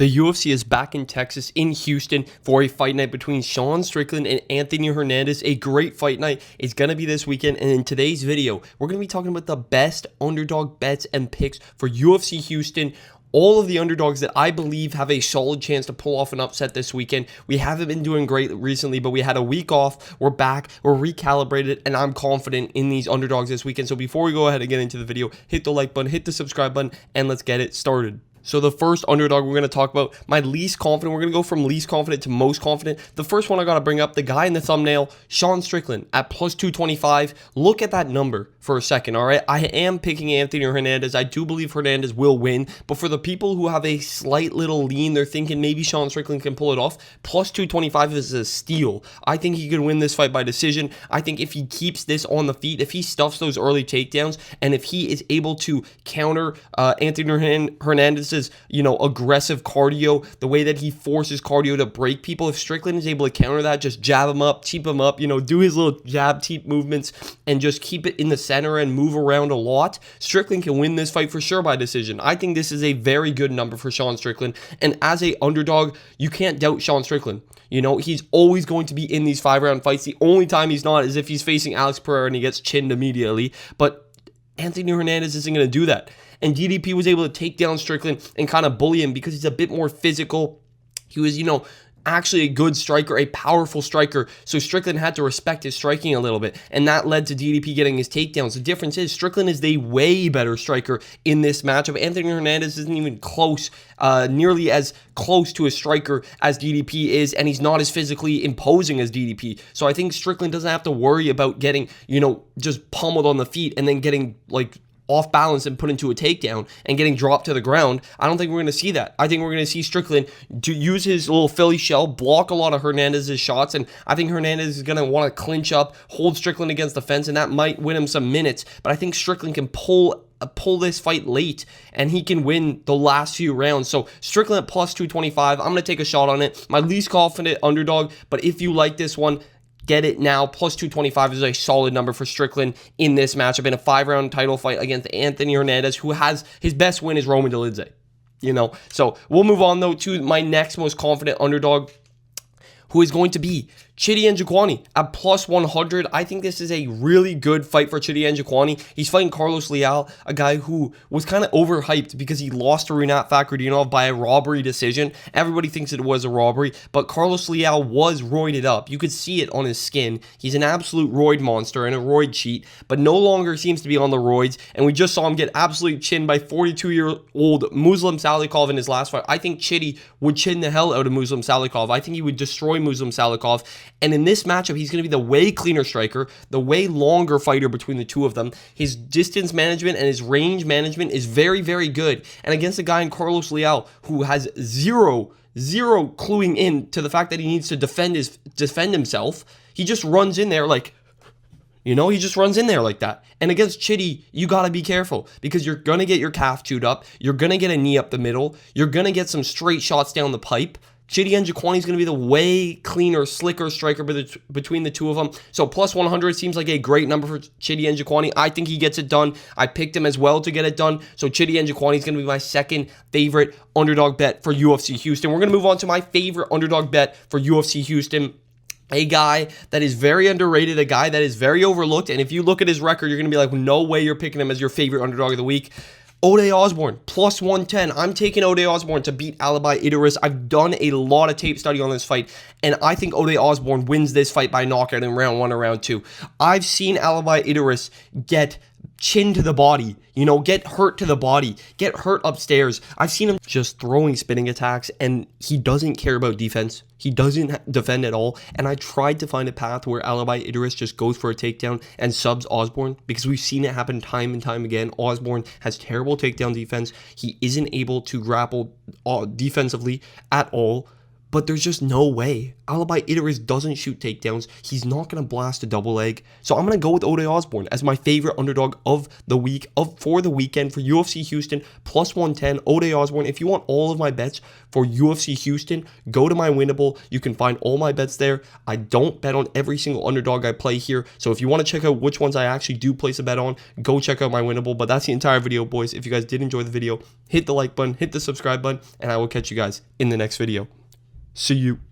The UFC is back in Texas, in Houston, for a fight night between Sean Strickland and Anthony Hernandez. A great fight night is going to be this weekend, and in today's video, we're going to be talking about the best underdog bets and picks for UFC Houston. All of the underdogs that I believe have a solid chance to pull off an upset this weekend. We haven't been doing great recently, but we had a week off. We're back. We're recalibrated, and I'm confident in these underdogs this weekend. So before we go ahead and get into the video, hit the like button, hit the subscribe button, and let's get it started. So the first underdog we're going to talk about, my least confident. We're going to go from least confident to most confident. The first one I got to bring up, the guy in the thumbnail, Sean Strickland at plus 225. Look at that number for a second, all right? I am picking Anthony Hernandez. I do believe Hernandez will win, but for the people who have a slight little lean, they're thinking maybe Sean Strickland can pull it off. Plus 225 is a steal. I think he could win this fight by decision. I think if he keeps this on the feet, if he stuffs those early takedowns, and if he is able to counter Anthony Hernandez's aggressive cardio, the way that he forces cardio to break people. If Strickland is able to counter that, just jab him up, teep him up, do his little jab teep movements and just keep it in the center and move around a lot, Strickland can win this fight for sure by decision. I think this is a very good number for Sean Strickland. And as a underdog, you can't doubt Sean Strickland. He's always going to be in these 5-round fights. The only time he's not is if he's facing Alex Pereira and he gets chinned immediately. But Anthony Hernandez isn't going to do that. And DDP was able to take down Strickland and kind of bully him because he's a bit more physical. He was, actually a good striker, a powerful striker. So Strickland had to respect his striking a little bit. And that led to DDP getting his takedowns. The difference is Strickland is the way better striker in this matchup. Anthony Hernandez isn't even close, nearly as close to a striker as DDP is. And he's not as physically imposing as DDP. So I think Strickland doesn't have to worry about getting, just pummeled on the feet and then getting off balance and put into a takedown and getting dropped to the ground. I don't think we're going to see that. I think we're going to see Strickland to use his little Philly shell, block a lot of Hernandez's shots, and I think Hernandez is going to want to clinch up, hold Strickland against the fence, and that might win him some minutes, but I think Strickland can pull this fight late and he can win the last few rounds. So Strickland at plus 225, I'm going to take a shot on it. My least confident underdog, but if you like this one, get it now. Plus 225 is a solid number for Strickland in this matchup in a 5-round title fight against Anthony Hernandez, who has his best win is Roman Dolidze. So we'll move on though to my next most confident underdog, who is going to be Chidi Njokuani at plus 100. I think this is a really good fight for Chidi Njokuani. He's fighting Carlos Leal, a guy who was kind of overhyped because he lost to Rinat Fakhretdinov by a robbery decision. Everybody thinks it was a robbery, but Carlos Leal was roided up. You could see it on his skin. He's an absolute roid monster and a roid cheat, but no longer seems to be on the roids, and we just saw him get absolutely chinned by 42-year-old Muslim Salikov in his last fight. I think Chidi would chin the hell out of Muslim Salikov. I think he would destroy Muslim Salikov. And in this matchup, he's going to be the way cleaner striker, the way longer fighter between the two of them. His distance management and his range management is very, very good. And against a guy in Carlos Leal who has zero cluing in to the fact that he needs to defend himself, he just runs in there like, he just runs in there like that. And against Chidi, you got to be careful because you're going to get your calf chewed up. You're going to get a knee up the middle. You're going to get some straight shots down the pipe. Chidi Njokuani is going to be the way cleaner, slicker striker between the two of them. So plus 100 seems like a great number for Chidi Njokuani. I think he gets it done. I picked him as well to get it done. So Chidi Njokuani is going to be my second favorite underdog bet for UFC Houston. We're going to move on to my favorite underdog bet for UFC Houston. A guy that is very underrated, a guy that is very overlooked. And if you look at his record, you're going to be like, no way you're picking him as your favorite underdog of the week. Ode Osborne, plus 110. I'm taking Ode Osborne to beat Alibi Idris. I've done a lot of tape study on this fight, and I think Ode Osborne wins this fight by knockout in round 1 or round 2. I've seen Alibi Idris get chin to the body, get hurt to the body, get hurt upstairs. I've seen him just throwing spinning attacks, and he doesn't care about defense. He doesn't defend at all. And I tried to find a path where Alibi Idris just goes for a takedown and subs Osborne because we've seen it happen time and time again. Osborne has terrible takedown defense. He isn't able to grapple defensively at all. but there's just no way. Alibi Idris doesn't shoot takedowns. He's not going to blast a double leg. So I'm going to go with Ode Osbourne as my favorite underdog of the week, for the weekend for UFC Houston, plus 110. Ode Osbourne. If you want all of my bets for UFC Houston, go to my Winnable. You can find all my bets there. I don't bet on every single underdog I play here. So if you want to check out which ones I actually do place a bet on, go check out my Winnable. But that's the entire video, boys. If you guys did enjoy the video, hit the like button, hit the subscribe button, and I will catch you guys in the next video. See you.